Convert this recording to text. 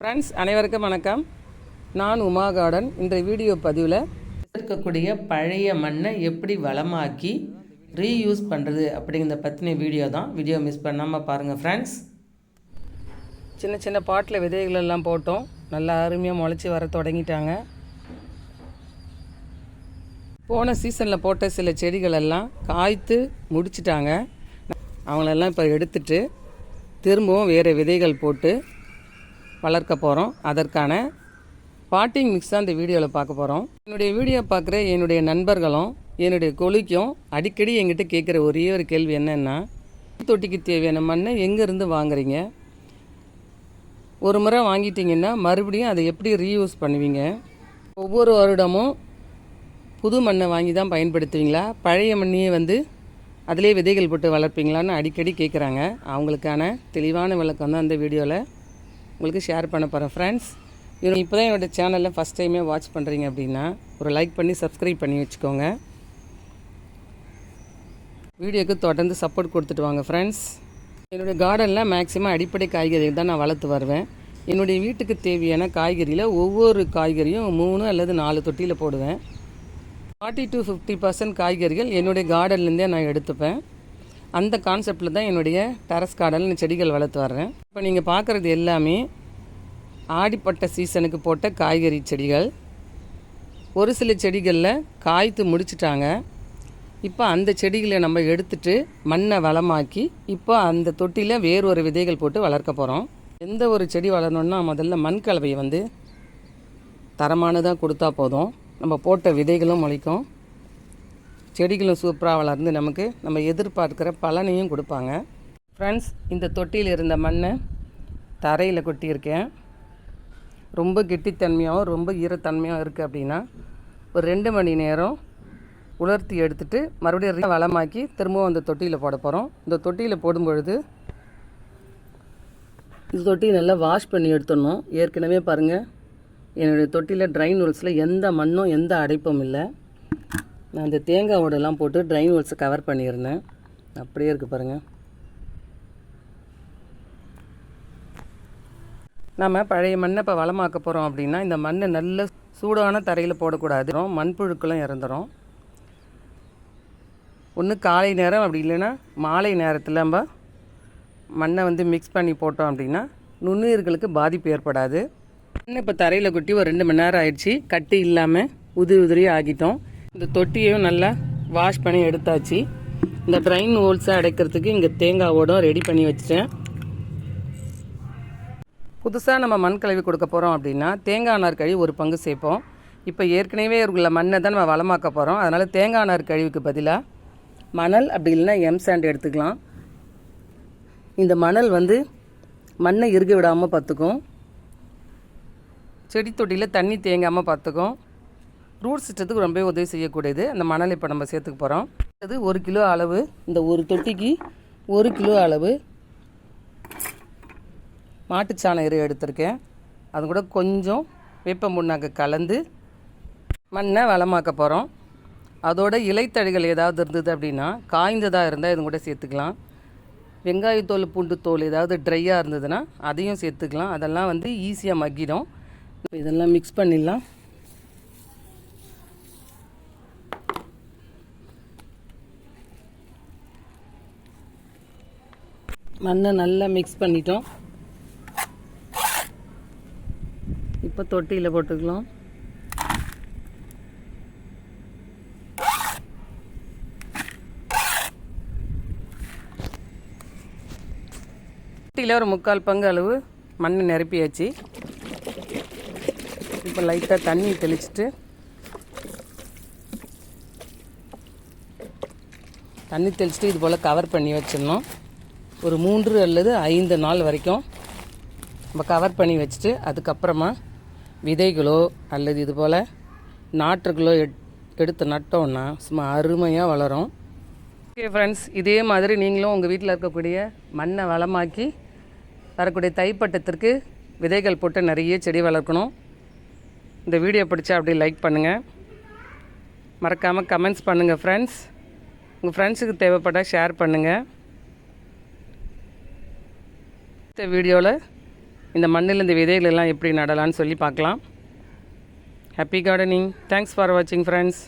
Friends அனைவருக்கும் வணக்கம். நான் உமா கார்டன். இன்றைய வீடியோ பதிவில் இருக்கக்கூடிய பழைய மண்ணை எப்படி வளமாக்கி ரீயூஸ் பண்ணுறது அப்படிங்கிறத பற்றின வீடியோ தான். வீடியோ மிஸ் பண்ணாமல் பாருங்கள் ஃப்ரெண்ட்ஸ். சின்ன சின்ன பாட்டில் விதைகள் எல்லாம் போட்டோம். நல்லா அருமையாக முளைச்சி வர தொடங்கிட்டாங்க. போன சீசனில் போட்ட சில செடிகள் எல்லாம் காய்த்து முடிச்சிட்டாங்க. அவங்களெல்லாம் இப்போ எடுத்துட்டு திரும்பவும் வேறு விதைகள் போட்டு வளர்க்க போகிறோம். அதற்கான பாட்டிங் மிக்ஸ் தான் இந்த வீடியோவில் பார்க்க போகிறோம். என்னுடைய வீடியோ பார்க்குற என்னுடைய நண்பர்களும் என்னுடைய கொலிக்கும் அடிக்கடி எங்கிட்ட கேட்குற ஒரே ஒரு கேள்வி என்னென்னா, தொட்டிக்கு தேவையான மண்ணை எங்கேருந்து வாங்குறீங்க? ஒரு முறை வாங்கிட்டீங்கன்னா மறுபடியும் அதை எப்படி ரீயூஸ் பண்ணுவீங்க? ஒவ்வொரு வருடமும் புது மண்ணை வாங்கி தான் பயன்படுத்துவீங்களா? பழைய மண்ணையே அதிலே விதைகள் போட்டு வளர்ப்பீங்களான்னு அடிக்கடி கேட்குறாங்க. அவங்களுக்கான தெளிவான விளக்கம் தான் அந்த வீடியோவில் உங்களுக்கு ஷேர் பண்ண போகிறேன் ஃப்ரெண்ட்ஸ். இப்போ தான் என்னோடய சேனலில் ஃபஸ்ட் டைமே வாட்ச் பண்ணுறீங்க அப்படின்னா ஒரு லைக் பண்ணி சப்ஸ்கிரைப் பண்ணி வச்சுக்கோங்க. வீடியோக்கு தொடர்ந்து சப்போர்ட் கொடுத்துட்டு வாங்க ஃப்ரெண்ட்ஸ். என்னுடைய கார்டனில் மேக்ஸிமம் அடிப்படை காய்கறிகள் தான் நான் வளர்த்து வருவேன். என்னுடைய வீட்டுக்கு தேவையான காய்கறியில் ஒவ்வொரு காய்கறியும் 3 அல்லது 4 தொட்டியில் போடுவேன். 40 to 50% காய்கறிகள் என்னுடைய கார்டன்லேருந்தே நான் எடுத்துப்பேன். அந்த கான்செப்டில் தான் என்னுடைய டெரஸ் கார்டனில் செடிகள் வளர்த்து வர்றேன். இப்போ நீங்கள் பார்க்குறது எல்லாமே ஆடிப்பட்ட சீசனுக்கு போட்ட காய்கறி செடிகள். ஒரு சில செடிகளில் காய்த்து முடிச்சிட்டாங்க. இப்போ அந்த செடிகளை நம்ம எடுத்துட்டு மண்ணை வளமாக்கி இப்போ அந்த தொட்டியில் வேறொரு விதைகள் போட்டு வளர்க்க போகிறோம். எந்த ஒரு செடி வளரணுன்னா முதல்ல மண் கலவையை தரமானதாக கொடுத்தா போதும். நம்ம போட்ட விதைகளும் முளைக்கும், செடிகளும் சூப்பராக வளர்ந்து நமக்கு நம்ம எதிர்பார்க்குற பலனையும் கொடுப்பாங்க. ஃப்ரெண்ட்ஸ், இந்த தொட்டியில் இருந்த மண்ணை தரையில் கொட்டியிருக்கேன். ரொம்ப கெட்டித்தன்மையாகவும் ரொம்ப ஈரத்தன்மையாகவும் இருக்குது அப்படின்னா ஒரு 2 மணி நேரம் உலர்த்தி எடுத்துகிட்டு மறுபடியும் வளமாக்கி திரும்பவும் அந்த தொட்டியில் போட போகிறோம். இந்த தொட்டியில் போடும்பொழுது இந்த தொட்டியை நல்லா வாஷ் பண்ணி எடுத்துடணும். ஏற்கனவே பாருங்கள், என்னுடைய தொட்டியில் ட்ரைன் ஹோல்ஸில் எந்த மண்ணும் எந்த அடைப்பும் இல்லை. நான் இந்த தேங்காய் ஓடெல்லாம் போட்டு ட்ரைன் ஹோல்ஸை கவர் பண்ணியிருந்தேன். அப்படியே இருக்குது பாருங்கள். நம்ம பழைய மண்ணை இப்போ வளமாக்க போகிறோம் அப்படின்னா இந்த மண்ணை நல்ல சூடான தரையில் போடக்கூடாது. மண்புழுக்களும் இறந்துடும். ஒன்று காலை நேரம் அப்படி இல்லைன்னா மாலை நேரத்தில் நம்ம மண்ணை மிக்ஸ் பண்ணி போட்டோம் அப்படின்னா நுண்ணுயிர்களுக்கு பாதிப்பு ஏற்படாது. மண்ணை இப்போ தரையில் கொட்டி ஒரு 2 மணி நேரம் ஆயிடுச்சு. கட்டி இல்லாமல் உதிரி ஆகிட்டோம். இந்த தொட்டியையும் நல்லா வாஷ் பண்ணி எடுத்தாச்சு. இந்த ட்ரைன் ஹோல்ஸை அடைக்கிறதுக்கு இங்கே தேங்காய் ஓடும் ரெடி பண்ணி வச்சுட்டேன். புதுசாக நம்ம மண் கழுவி கொடுக்க போகிறோம் அப்படின்னா தேங்காய் நார் கழுவி ஒரு பங்கு சேர்ப்போம். இப்போ ஏற்கனவே உள்ள மண்ணை தான் நம்ம வளமாக்க போகிறோம். அதனால் தேங்காய் நார் கழிவுக்கு பதிலாக மணல் அப்படி இல்லைன்னா எம்சாண்ட் எடுத்துக்கலாம். இந்த மணல் மண்ணை இறுக விடாமல் பார்த்துக்கும். செடி தொட்டியில் தண்ணி தேங்காமல் பார்த்துக்கும். ரூட் சிஸ்டத்துக்கு ரொம்ப உதவி செய்யக்கூடியது. அந்த மணல் இப்போ நம்ம சேர்த்துக்க போகிறோம். அது 1 கிலோ அளவு, இந்த ஒரு தொட்டிக்கு 1 கிலோ அளவு மாட்டுச்சாண எரு எடுத்திருக்கேன். அது கூட கொஞ்சம் வேப்ப முன்னாக்கு கலந்து மண்ணை வளமாக்க போகிறோம். அதோட இலைத்தழிகள் ஏதாவது இருந்தது அப்படின்னா காய்ந்ததாக இருந்தால் இது கூட சேர்த்துக்கலாம். வெங்காயத்தோல் பூண்டு தோல் ஏதாவது ட்ரையாக இருந்ததுன்னா அதையும் சேர்த்துக்கலாம். அதெல்லாம் ஈஸியாக மக்கிடும். இதெல்லாம் மிக்ஸ் பண்ணிடலாம். மண்ணை நல்லா மிக்ஸ் பண்ணிட்டோம். இப்போ தொட்டியில் போட்டுக்கலாம். தொட்டியில் ஒரு 3/4 பங்கு அளவு மண்ணை நிரப்பியாச்சு. இப்போ லைட்டாக தண்ணி தெளிச்சுட்டு இது போல் கவர் பண்ணி வச்சிடணும். ஒரு 3 அல்லது 5 நாள் வரைக்கும் நம்ம கவர் பண்ணி வச்சுட்டு அதுக்கப்புறமா விதைகளோ அல்லது இது போல் நாற்றுகளோ எடுத்து நட்டோன்னா சும்மா அருமையாக வளரும். ஓகே ஃப்ரெண்ட்ஸ், இதே மாதிரி நீங்களும் உங்கள் வீட்டில் இருக்கக்கூடிய மண்ணை வளமாக்கி வரக்கூடிய தைப்பட்டத்திற்கு விதைகள் போட்டு நிறைய செடி வளர்க்கணும். இந்த வீடியோ பிடிச்சா அப்படியே லைக் பண்ணுங்கள், மறக்காமல் கமெண்ட்ஸ் பண்ணுங்கள் ஃப்ரெண்ட்ஸ். உங்கள் ஃப்ரெண்ட்ஸுக்கு தேவைப்பட்டால் ஷேர் பண்ணுங்கள். இந்த வீடியோவில் இந்த மண்ணில் இந்த விதைகள் எல்லாம் எப்படி நடலான்னு சொல்லி பார்க்கலாம். Happy gardening. தேங்க்ஸ் ஃபார் வாட்சிங் ஃப்ரெண்ட்ஸ்.